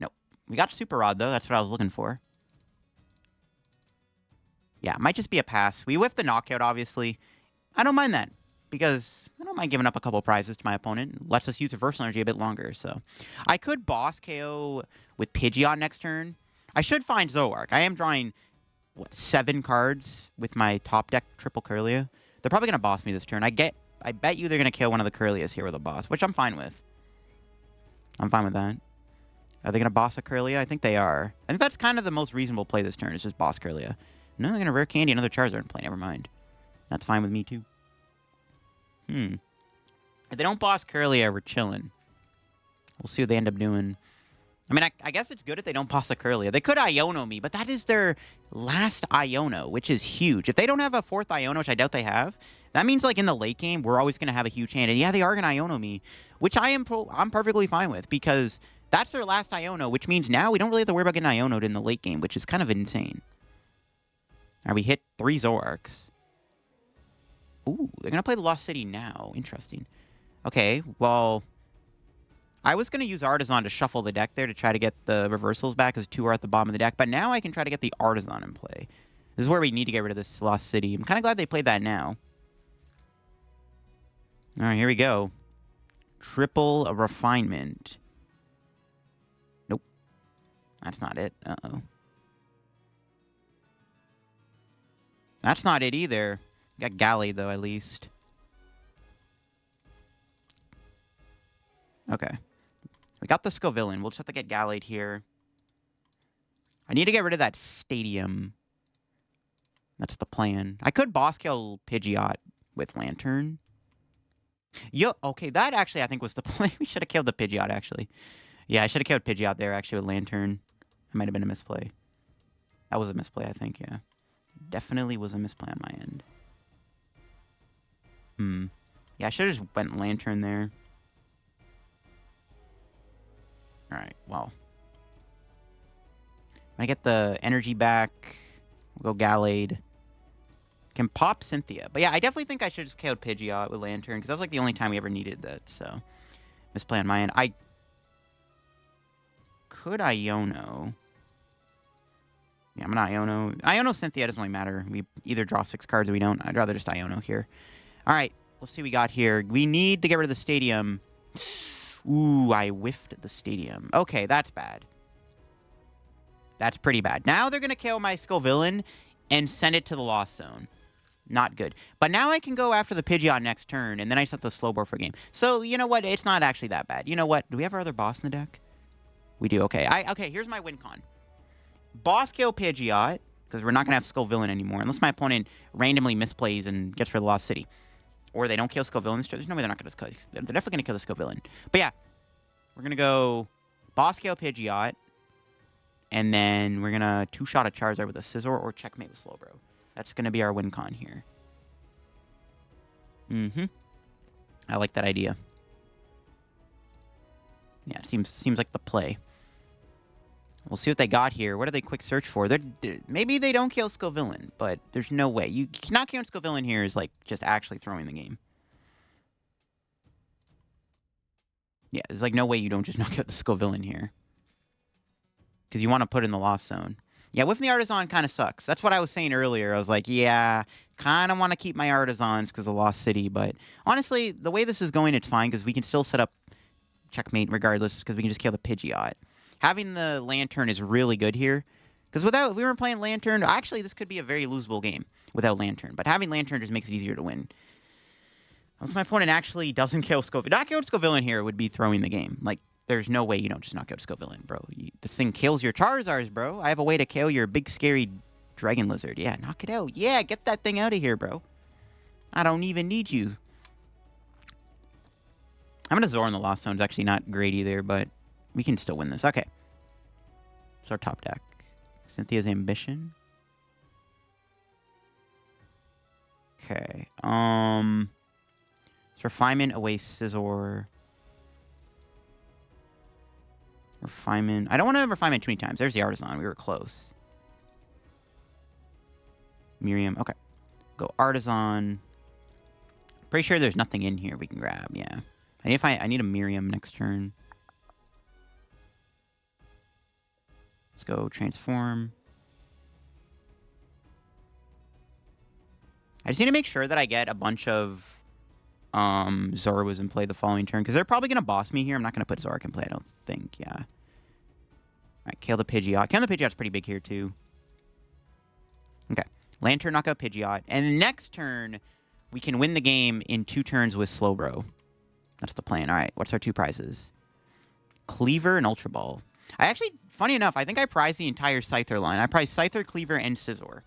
Nope. We got Super Rod, though. That's what I was looking for. Yeah, it might just be a pass. We whiffed the knockout, obviously. I don't mind that, because I don't mind giving up a couple prizes to my opponent. It lets us use Reversal Energy a bit longer, so. I could boss KO with Pidgeot next turn. I should find Zoroark. I am drawing, what, 7 cards with my top deck triple Kirlia. They're probably going to boss me this turn. I bet you they're going to kill one of the Kirlias here with a boss, which I'm fine with. I'm fine with that. Are they going to boss a Kirlia? I think they are. I think that's kind of the most reasonable play this turn, is just boss Kirlia. No, they're going to rare candy another Charizard in play. Never mind. That's fine with me, too. If they don't boss Kirlia, we're chilling. We'll see what they end up doing. I mean, I guess it's good if they don't boss the Kirlia. They could Iono me, but that is their last Iono, which is huge. If they don't have a 4th Iono, which I doubt they have, that means, like, in the late game, we're always going to have a huge hand. And, yeah, they are going to Iono me, which I'm perfectly fine with, because that's their last Iono, which means now we don't really have to worry about getting Iono'd in the late game, which is kind of insane. All right, we hit 3 Zoroarks. Ooh, they're going to play the Lost City now. Interesting. Okay, well, I was going to use Artazon to shuffle the deck there to try to get the reversals back, because 2 are at the bottom of the deck. But now I can try to get the Artazon in play. This is where we need to get rid of this Lost City. I'm kind of glad they played that now. All right, here we go. Triple Refinement. Nope. That's not it. Uh-oh. That's not it either. Got Gallade, though, at least. Okay. We got the Scovillain. We'll just have to get Gallade here. I need to get rid of that Stadium. That's the plan. I could boss kill Pidgeot with Lanturn. Yo, okay, that actually I think was the play. We should have killed the Pidgeot, actually. Yeah, I should have killed Pidgeot there, actually, with Lanturn. It might have been a misplay. That was a misplay, I think, yeah. Definitely was a misplay on my end. Yeah, I should have just went Lanturn there. Alright, well. When I get the energy back, we'll go Gallade. Can pop Cynthia. But yeah, I definitely think I should have killed Pidgeot with Lanturn, because that was like the only time we ever needed that, so. Misplay on my end. I could Iono. Yeah, I'm gonna Iono. Iono Cynthia doesn't really matter. We either draw 6 cards or we don't. I'd rather just Iono here. Alright, let's see what we got here. We need to get rid of the Stadium. Ooh, I whiffed the Stadium. Okay, that's bad. That's pretty bad. Now they're going to kill my Scovillain and send it to the Lost Zone. Not good. But now I can go after the Pidgeot next turn, and then I set the Slowbro for game. So, you know what? It's not actually that bad. You know what? Do we have our other boss in the deck? We do. Okay. Okay, here's my win con. Boss kill Pidgeot, because we're not going to have Scovillain anymore, unless my opponent randomly misplays and gets for the Lost City. Or they don't kill Scovillain. There's no way they're not going to kill. They're definitely going to kill the Scovillain. But yeah, we're going to go boss kill Pidgeot, and then we're going to 2-shot a Charizard with a Scizor or checkmate with Slowbro. That's going to be our win con here. I like that idea. Yeah, it seems like the play. We'll see what they got here. What do they quick search for? Maybe they don't kill Scovillain, but there's no way. You not killing Scovillain here is like just actually throwing the game. Yeah, there's like no way you don't just knock out the Scovillain here. Because you want to put in the Lost Zone. Yeah, whiffing the Artazon kind of sucks. That's what I was saying earlier. I was like, yeah, kind of want to keep my Artazons because of Lost City. But honestly, the way this is going, it's fine because we can still set up checkmate regardless because we can just kill the Pidgeot. Having the Lanturn is really good here. Because if we weren't playing Lanturn, actually, this could be a very losable game without Lanturn. But having Lanturn just makes it easier to win. Unless my opponent actually doesn't kill Scovillain. Knocking out Scovillain here would be throwing the game. Like, there's no way you don't just knock out Scovillain, bro. This thing kills your Charizards, bro. I have a way to kill your big, scary Dragon Lizard. Yeah, knock it out. Yeah, get that thing out of here, bro. I don't even need you. I'm going to Zoro in the Lost Zone. It's actually not great either, but we can still win this. Okay. It's our top deck. Cynthia's Ambition. Okay. Refinement away Scizor. Refinement. I don't want to Refinement too many times. There's the Artazon. We were close. Miriam. Okay. Go Artazon. Pretty sure there's nothing in here we can grab. Yeah. I need a Miriam next turn. Let's go Transform. I just need to make sure that I get a bunch of Zoroark in play the following turn, because they're probably going to boss me here. I'm not going to put Zoroark in play, I don't think, yeah. Alright, kill the Pidgeot. Killing the Pidgeot's pretty big here, too. Okay. Lanturn, knock out Pidgeot. And next turn, we can win the game in 2 turns with Slowbro. That's the plan. Alright, what's our 2 prizes? Kleavor and Ultra Ball. I actually, funny enough, I think I prized the entire Scyther line. I prized Scyther, Kleavor, and Scizor.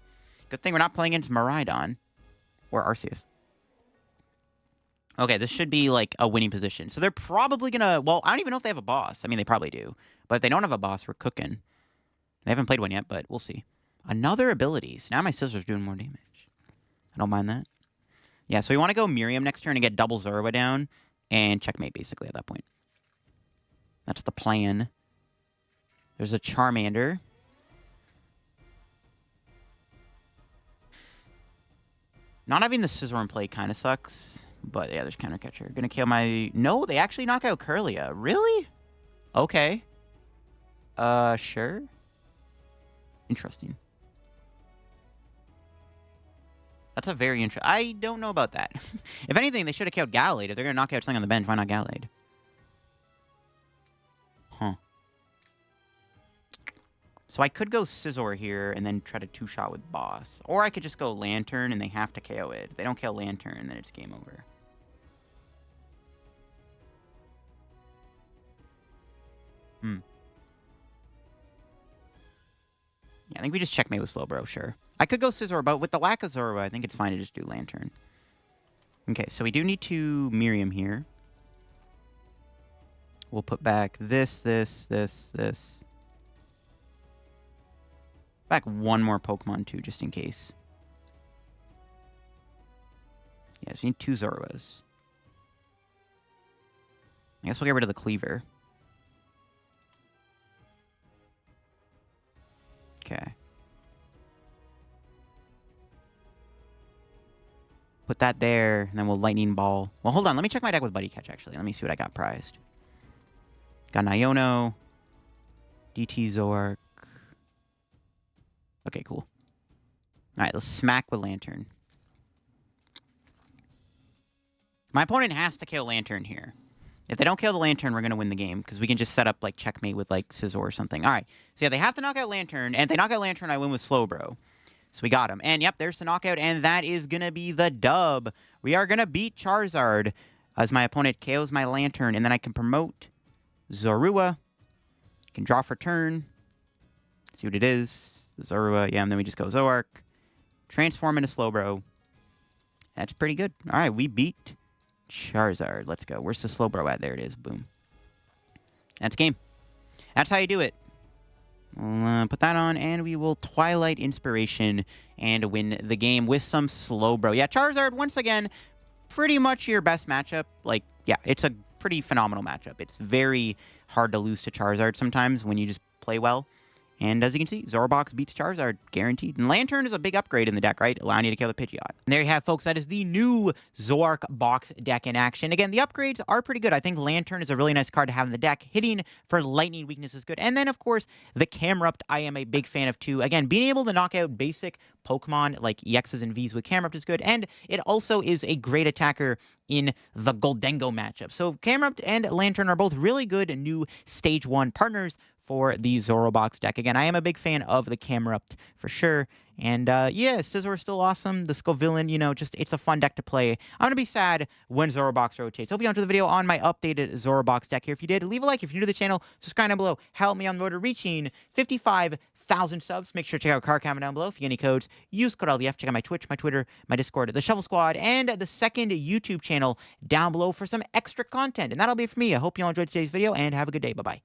Good thing we're not playing against Miraidon. Or Arceus. Okay, this should be, like, a winning position. So they're probably going to... Well, I don't even know if they have a boss. I mean, they probably do. But if they don't have a boss, we're cooking. They haven't played one yet, but we'll see. Another abilities. Now my Scizor's doing more damage. I don't mind that. Yeah, so we want to go Miriam next turn and get double Zorua down. And checkmate, basically, at that point. That's the plan. There's a Charmander. Not having the Scizor in play kind of sucks. But yeah, there's Counter Catcher. Gonna kill my... No, they actually knock out Kirlia. Really? Okay. Sure. Interesting. That's a very interesting... I don't know about that. If anything, they should have killed Gallade. If they're gonna knock out something on the bench, why not Gallade? Huh. So I could go Scizor here and then try to 2-shot with Boss. Or I could just go Lanturn and they have to KO it. If they don't kill Lanturn, then it's game over. Yeah, I think we just checkmate with Slowbro, sure. I could go Scizor, but with the lack of Zorua, I think it's fine to just do Lanturn. Okay, so we do need to Miriam here. We'll put back this. Back one more Pokemon, too, just in case. Yeah, so we need 2 Zoruas. I guess we'll get rid of the Kleavor. Okay. Put that there, and then we'll Lightning Ball. Well, hold on. Let me check my deck with Buddy Catch, actually. Let me see what I got prized. Got an Iono. DT Zoroark. Okay, cool. Alright, let's smack with Lanturn. My opponent has to kill Lanturn here. If they don't kill the Lanturn, we're going to win the game, because we can just set up, like, checkmate with, like, Scizor or something. Alright, so yeah, they have to knock out Lanturn, and if they knock out Lanturn, I win with Slowbro. So we got him. And, yep, there's the knockout, and that is going to be the dub. We are going to beat Charizard as my opponent KOs my Lanturn, and then I can promote Zorua. Can draw for turn. See what it is. The Zorua, yeah, and then we just go Zoroark. Transform into Slowbro. That's pretty good. Alright, we beat Charizard. Let's go. Where's the Slowbro at? There it is. Boom. That's game. That's how you do it. We'll put that on, and we will Twilight Inspiration and win the game with some Slowbro. Yeah, Charizard, once again, pretty much your best matchup. Like, yeah, it's a pretty phenomenal matchup. It's very hard to lose to Charizard sometimes when you just play well. And as you can see, Zorobox beats Charizard, guaranteed. And Lanturn is a big upgrade in the deck, right? Allowing you to kill the Pidgeot. And there you have, folks. That is the new Zoroark Box deck in action. Again, the upgrades are pretty good. I think Lanturn is a really nice card to have in the deck. Hitting for lightning weakness is good. And then, of course, the Camerupt I am a big fan of, too. Again, being able to knock out basic Pokemon like EXs and Vs with Camerupt is good. And it also is a great attacker in the Goldengo matchup. So Camerupt and Lanturn are both really good new Stage 1 partners for the Zorobox deck. Again, I am a big fan of the Camerupt for sure. And yeah, Scizor is still awesome. The Scovillain, you know, just it's a fun deck to play. I'm going to be sad when Zorobox rotates. Hope you enjoyed the video on my updated Zorobox deck here. If you did, leave a like. If you're new to the channel, subscribe down below. Help me on the road to reaching 55,000 subs. Make sure to check out card comment down below. If you get any codes, use code LDF. Check out my Twitch, my Twitter, my Discord, the Shovel Squad, and the second YouTube channel down below for some extra content. And that'll be it for me. I hope you all enjoyed today's video, and have a good day. Bye-bye.